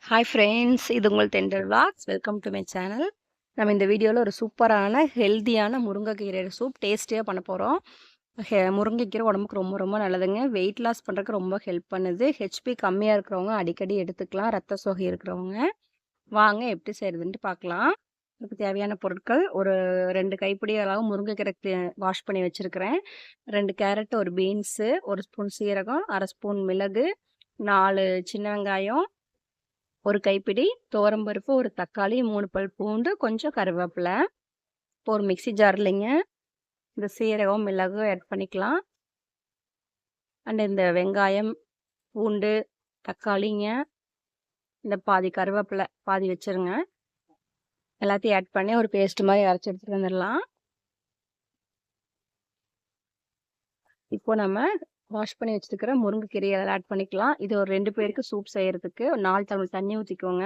Hi friends, இது உங்கள் tender vlogs. Welcome to my channel. நம்ம இந்த வீடியோவில் ஒரு சூப்பரான ஹெல்த்தியான முருங்கைக்கீரை சூப் டேஸ்டியாக பண்ண போகிறோம். முருங்கைக்கீரை உடம்புக்கு ரொம்ப ரொம்ப நல்லதுங்க. வெயிட் லாஸ் பண்ணுறதுக்கு ரொம்ப ஹெல்ப் பண்ணுது. ஹெச்பி கம்மியாக இருக்கிறவங்க அடிக்கடி எடுத்துக்கலாம். ரத்த சோகை இருக்கிறவங்க வாங்க எப்படி செய்கிறதுன்ட்டு பார்க்கலாம். அதுக்கு தேவையான பொருட்கள் ஒரு 2 கைப்பிடி அளவு முருங்கைக்கீரை வாஷ் பண்ணி வச்சுருக்கிறேன். 2 கேரட், ஒரு பீன்ஸு, 1 ஸ்பூன் சீரகம், 1/2 ஸ்பூன் மிளகு, 4 சின்ன வெங்காயம், ஒரு கைப்பிடி துவரம்பருப்பு, ஒரு தக்காளி, 3 பல் பூண்டு, கொஞ்சம் கருவேப்பிலை. இப்போ ஒரு மிக்ஸி ஜார்லைங்க இந்த சீரகம், மிளகு ஆட் பண்ணிக்கலாம். அண்ட் இந்த வெங்காயம், பூண்டு, தக்காளிங்க, இந்த பாதி கருவேப்பிலை பாதி வச்சுருங்க. எல்லாத்தையும் ஆட் பண்ணி ஒரு பேஸ்ட் மாதிரி அரைச்சி எடுத்துகிட்டு வந்துடலாம். இப்போ நம்ம வாஷ் பண்ணி வச்சுருக்கிற முருங்கைக்கீரையை அதில் ஆட் பண்ணிக்கலாம். இது ஒரு 2 பேருக்கு சூப் செய்கிறதுக்கு 4 டம்ளர் தண்ணி ஊற்றிக்கோங்க.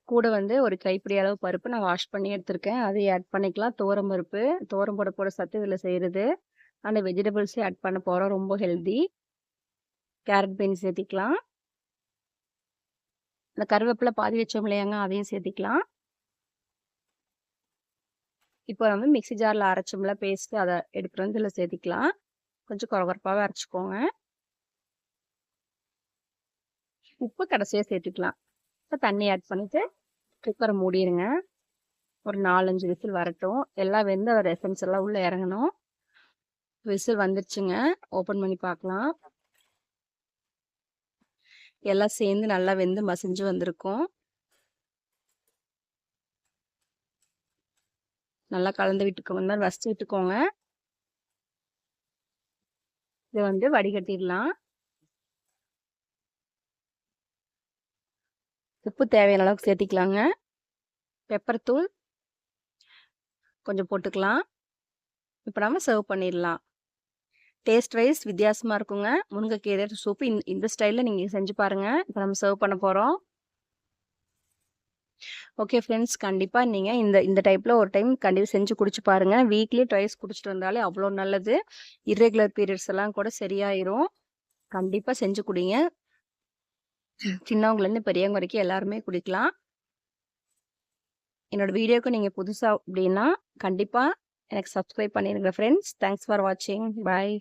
கூட வந்து ஒரு கைப்பிடி அளவு பருப்பு நான் வாஷ் பண்ணி எடுத்திருக்கேன். அதையும் ஆட் பண்ணிக்கலாம். துவரம்பருப்பு, துவரம்பருப்போட சத்து இதில் செய்கிறது. அந்த வெஜிடபிள்ஸையும் ஆட் பண்ண போகிறோம். ரொம்ப ஹெல்தி. கேரட் பீன்ஸ் சேர்த்திக்கலாம். இந்த கருவேப்பிலை பாதி வச்சோம் இல்லையாங்க, அதையும் சேர்த்திக்கலாம். இப்போ நம்ம மிக்ஸி ஜாரில் அரைச்சோம்ல பேஸ்ட்டு, அதை எடுத்துகிட்டு வந்து இதில் சேர்த்திக்கலாம். கொஞ்சம் கொரகொரப்பாகவே அரைச்சிக்கோங்க. உப்பு கடைசியாக சேர்த்துக்கலாம். இப்போ தண்ணி ஆட் பண்ணிவிட்டு குக்கரை மூடிடுங்க. ஒரு 4-5 விசில் வரட்டும். எல்லாம் வெந்த ஒரு எசன்ஸ் எல்லாம் உள்ளே இறங்கணும். விசில் வந்துருச்சுங்க. ஓப்பன் பண்ணி பார்க்கலாம். எல்லாம் சேர்ந்து நல்லா வெந்து மசிஞ்சு வந்திருக்கும். நல்லா கலந்து விட்டுக்கோங்க. இந்த மாதிரி வசிச்சு விட்டுக்கோங்க. இதை வந்து வடிகட்டிடலாம். உப்பு தேவையான அளவுக்கு சேர்த்திக்கலாங்க. பெப்பர் தூள் கொஞ்சம் போட்டுக்கலாம். இப்போ நம்ம சர்வ் பண்ணிடலாம். டேஸ்ட் வைஸ் வித்தியாசமாக இருக்குங்க. முருங்கைக்கீரை சூப்பு இந்த ஸ்டைலில் நீங்கள் செஞ்சு பாருங்கள். இப்போ நம்ம சர்வ் பண்ண போகிறோம். ஓகே ஃப்ரெண்ட்ஸ், கண்டிப்பாக நீங்கள் இந்த டைப்பில் ஒரு டைம் கண்டிப்பாக செஞ்சு குடிச்சு பாருங்கள். வீக்லி ட்வைஸ் குடிச்சிட்டு வந்தாலே அவ்வளோ நல்லது. இர்ரெகுலர் பீரியட்ஸ் எல்லாம் கூட சரியாயிரும். கண்டிப்பாக செஞ்சு குடிங்க. சின்னவங்கலேருந்து பெரியவங்க வரைக்கும் எல்லாருமே குடிக்கலாம். என்னோட வீடியோக்கு நீங்கள் புதுசாக அப்படின்னா கண்டிப்பாக எனக்கு சப்ஸ்கிரைப் பண்ணிடுங்க ஃப்ரெண்ட்ஸ். தேங்க்ஸ் ஃபார் வாட்சிங். பாய்.